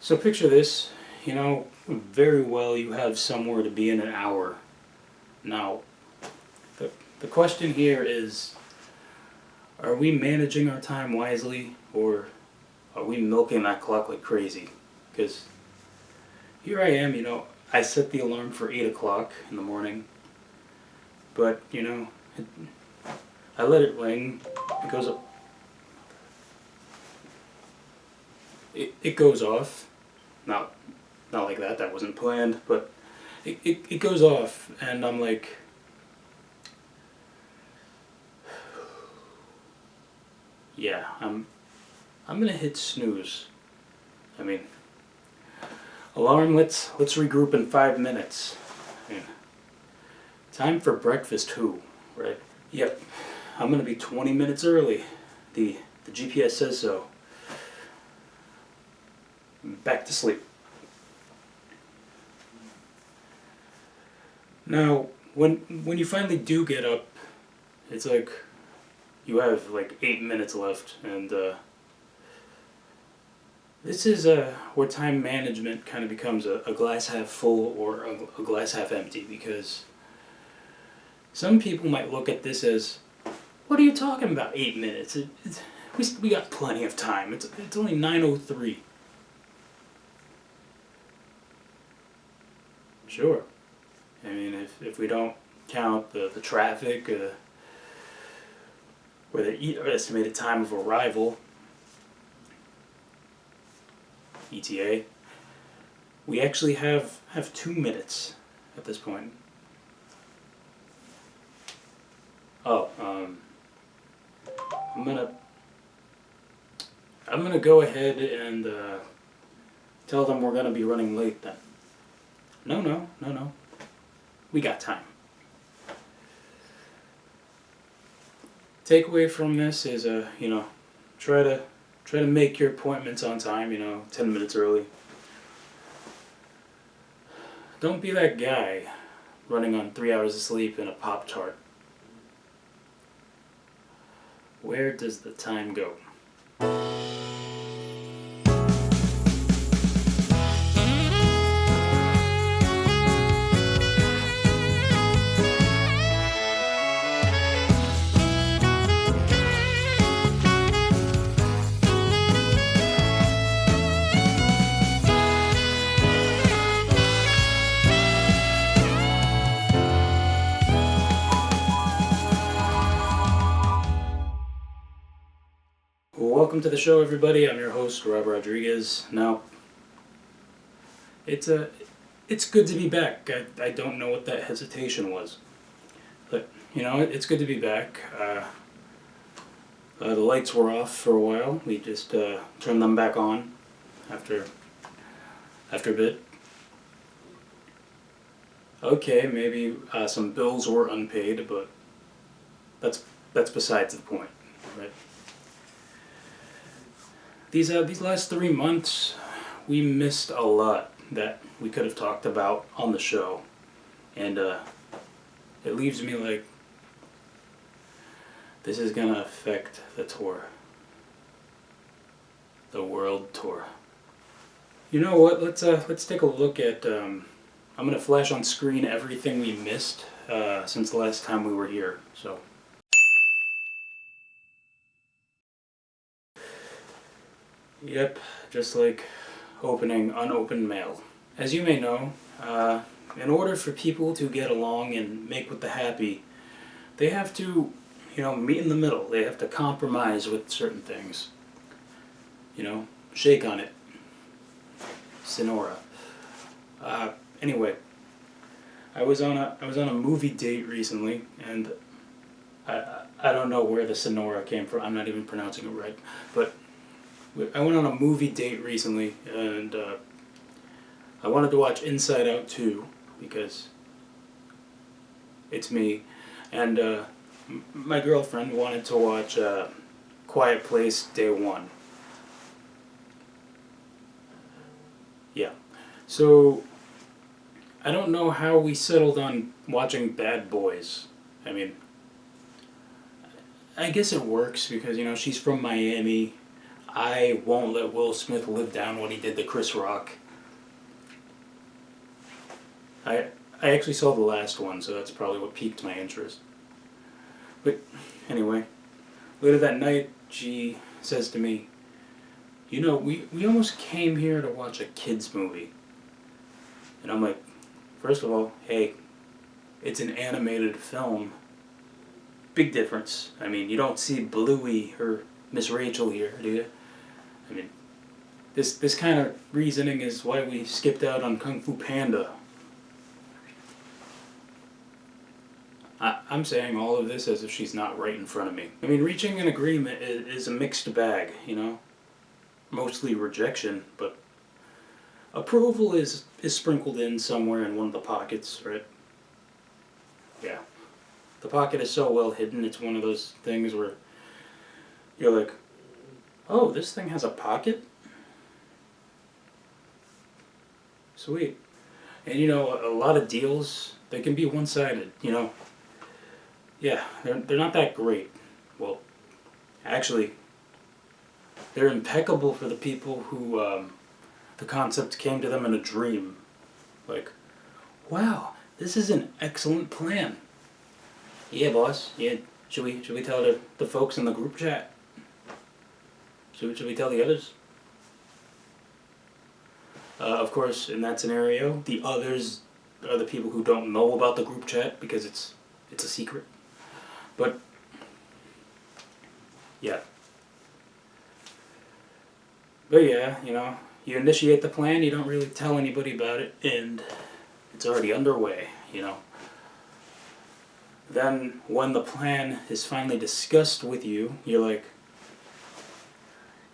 So picture this, very well you have somewhere to be in an hour. Now, the question here is, are we managing our time wisely, or are we milking that clock like crazy? Because here I am, I set the alarm for 8 o'clock in the morning, but, I let it ring, it goes up, it goes off. Not like that wasn't planned, but it goes off, and I'm like, yeah, I'm gonna hit snooze. I mean, alarm, let's regroup in 5 minutes. I mean, time for breakfast too, right? Yep, I'm gonna be 20 minutes early. The GPS says so. Back to sleep. Now, when you finally do get up, it's like you have like 8 minutes left, and this is where time management kind of becomes a glass half full or a glass half empty, because some people might look at this as, what are you talking about, 8 minutes? We got plenty of time. It's only 9:03. Sure. I mean, if we don't count the traffic or the estimated time of arrival, ETA, we actually have 2 minutes at this point. Oh, I'm gonna go ahead and tell them we're gonna be running late then. No. We got time. Takeaway from this is, try to make your appointments on time, 10 minutes early. Don't be that guy running on 3 hours of sleep and a Pop-Tart. Where does the time go? Welcome to the show, everybody. I'm your host, Rob Rodriguez. Now, it's good to be back. I don't know what that hesitation was, but it's good to be back. The lights were off for a while. We just turned them back on after a bit. Okay, maybe some bills were unpaid, but that's besides the point, right? These last 3 months, we missed a lot that we could have talked about on the show, and it leaves me like, this is gonna affect the tour, the world tour. You know what? Let's take a look at. I'm gonna flash on screen everything we missed since the last time we were here. So. Yep, just like opening unopened mail. As you may know, in order for people to get along and make with the happy, they have to, meet in the middle. They have to compromise with certain things. Shake on it. Sonora. Anyway, I was on a movie date recently, and I don't know where the Sonora came from. I'm not even pronouncing it right, but I went on a movie date recently, and I wanted to watch Inside Out 2 because it's me, and my girlfriend wanted to watch Quiet Place Day 1. Yeah. So, I don't know how we settled on watching Bad Boys. I mean, I guess it works because, she's from Miami. I won't let Will Smith live down what he did to Chris Rock. I actually saw the last one, so that's probably what piqued my interest. But anyway, later that night, she says to me, you know, we almost came here to watch a kids movie. And I'm like, first of all, hey, it's an animated film. Big difference. I mean, you don't see Bluey or Miss Rachel here, do you? I mean, this kind of reasoning is why we skipped out on Kung Fu Panda. I'm saying all of this as if she's not right in front of me. I mean, reaching an agreement is a mixed bag, you know? Mostly rejection, but approval is sprinkled in somewhere in one of the pockets, right? Yeah. The pocket is so well hidden, it's one of those things where you're like, oh, this thing has a pocket? Sweet. And you know, a lot of deals, they can be one-sided, you know? Yeah, they're not that great. Well, actually, they're impeccable for the people who, the concept came to them in a dream. Like, wow, this is an excellent plan. Yeah, boss. Yeah, should we tell the folks in the group chat? Should we tell the others? Of course, in that scenario, the others are the people who don't know about the group chat because it's a secret. But yeah. But yeah, you know, you initiate the plan, you don't really tell anybody about it, and it's already underway, you know. Then, when the plan is finally discussed with you, you're like,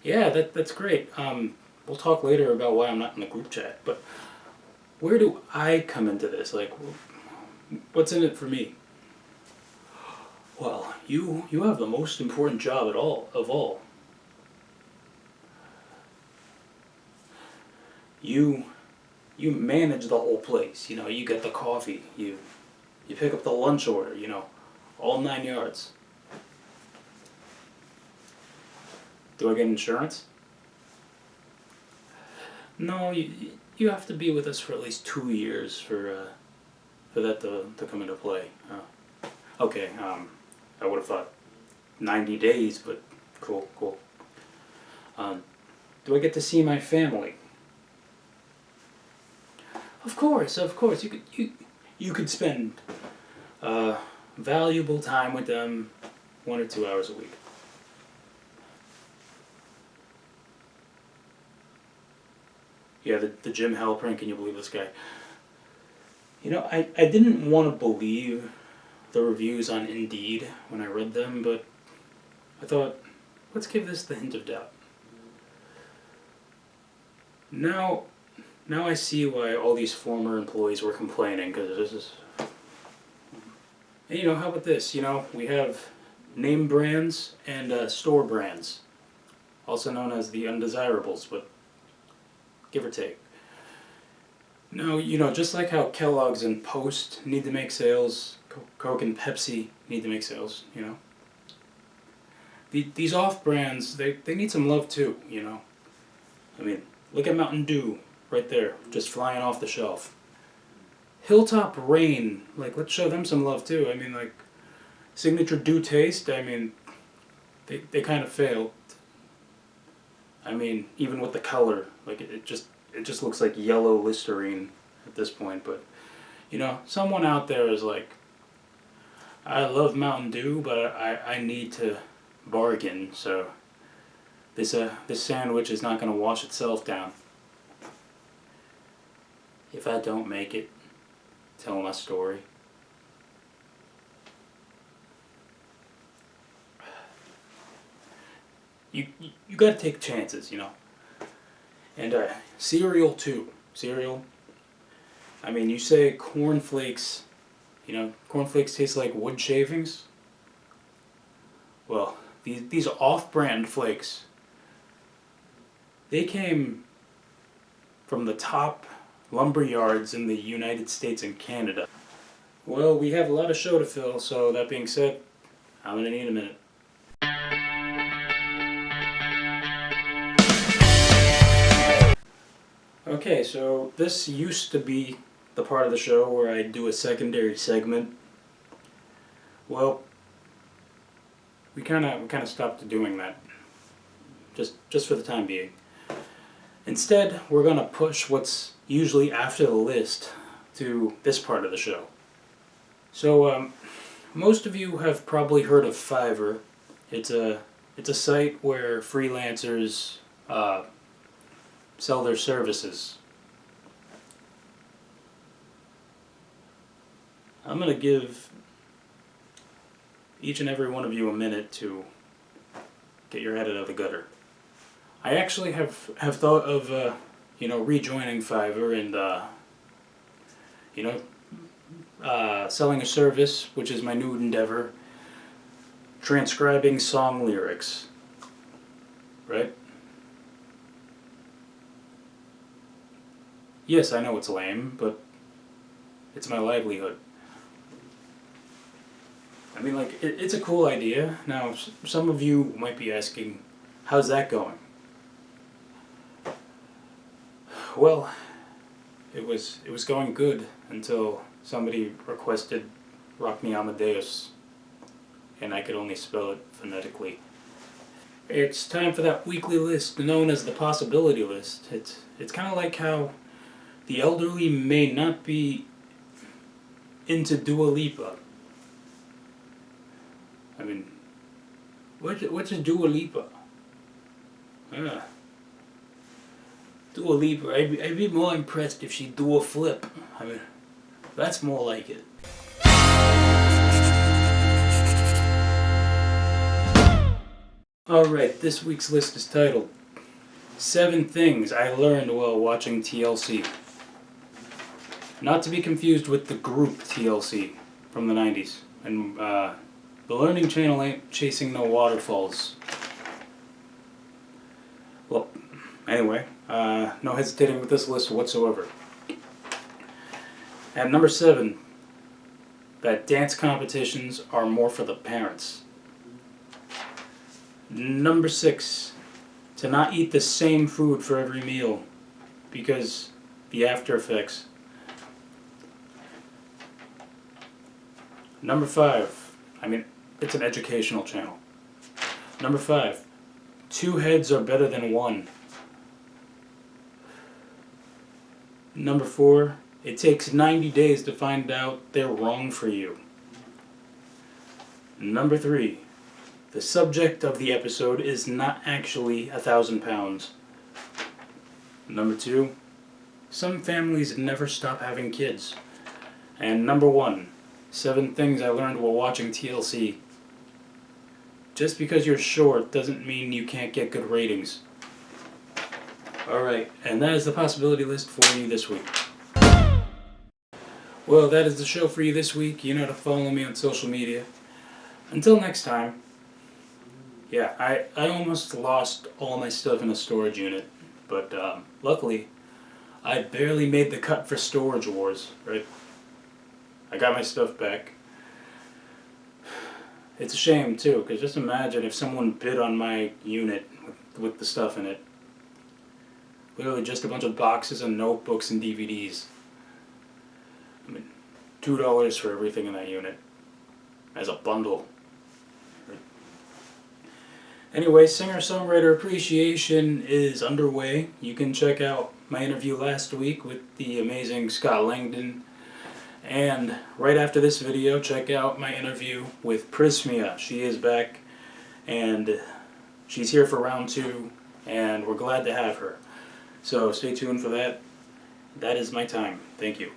yeah, that's great. We'll talk later about why I'm not in the group chat, but where do I come into this? Like, what's in it for me? Well, you have the most important job of all. You manage the whole place, you know, you get the coffee, you pick up the lunch order, you know, all 9 yards. Do I get insurance? No, you have to be with us for at least 2 years for that to come into play. Okay, I would have thought 90 days, but cool. Do I get to see my family? Of course. You could spend valuable time with them 1 or 2 hours a week. Yeah, the Jim Halpern, can you believe this guy? You know, I didn't want to believe the reviews on Indeed when I read them, but I thought, let's give this the hint of doubt. Now I see why all these former employees were complaining, because this is... And you know, how about this? You know, we have name brands and store brands, also known as the undesirables, but give or take. No, you know, just like how Kellogg's and Post need to make sales, Coke and Pepsi need to make sales, you know. These off-brands, they need some love too, you know. I mean, look at Mountain Dew, right there, just flying off the shelf. Hilltop Rain, like, let's show them some love too. I mean, like, Signature Dew Taste, I mean, they kind of failed. I mean, even with the color, like, it just looks like yellow Listerine at this point. But, you know, someone out there is like, I love Mountain Dew, but I need to bargain, so this sandwich is not going to wash itself down. If I don't make it, tell my story. You gotta take chances, you know. And cereal too. Cereal. I mean, you say cornflakes, you know, cornflakes taste like wood shavings. Well, these off-brand flakes, they came from the top lumber yards in the United States and Canada. Well, we have a lot of show to fill, so that being said, I'm gonna need a minute. Okay, so this used to be the part of the show where I do a secondary segment. Well, we kind of stopped doing that, just for the time being. Instead, we're gonna push what's usually after the list to this part of the show. So, most of you have probably heard of Fivver. It's a site where freelancers sell their services. I'm gonna give each and every one of you a minute to get your head out of the gutter. I actually have thought of rejoining Fiverr and selling a service, which is my new endeavor, transcribing song lyrics. Right? Yes, I know it's lame, but it's my livelihood. I mean, like, it's a cool idea. Now, some of you might be asking, how's that going? Well, it was going good until somebody requested Rock Me Amadeus, and I could only spell it phonetically. It's time for that weekly list known as the possibility list. It's kind of like how the elderly may not be into Dua Lipa. I mean, what's a Dua Lipa? Dua Lipa, I'd be more impressed if she do a flip. I mean, that's more like it. Alright, this week's list is titled 7 Things I Learned While Watching TLC. Not to be confused with the group TLC from the 90s. And the Learning Channel ain't chasing no waterfalls. Well, anyway, no hesitating with this list whatsoever. At number 7, that dance competitions are more for the parents. Number 6, to not eat the same food for every meal because the after effects. Number 5, I mean, it's an educational channel. Number 5, 2 heads are better than 1. Number 4, it takes 90 days to find out they're wrong for you. Number 3, the subject of the episode is not actually 1,000 pounds. Number 2, some families never stop having kids. And number 1, 7 things I learned while watching TLC. Just because you're short doesn't mean you can't get good ratings. Alright, and that is the possibility list for you this week. Well, that is the show for you this week. You know to follow me on social media. Until next time. Yeah, I almost lost all my stuff in a storage unit, but luckily, I barely made the cut for Storage Wars, right? I got my stuff back. It's a shame, too, because just imagine if someone bid on my unit with the stuff in it. Literally just a bunch of boxes and notebooks and DVDs. I mean, $2 for everything in that unit. As a bundle. Anyway, singer-songwriter appreciation is underway. You can check out my interview last week with the amazing Scott Langdon. And right after this video, check out my interview with Prismia. She is back, and she's here for round 2, and we're glad to have her. So stay tuned for that. That is my time. Thank you.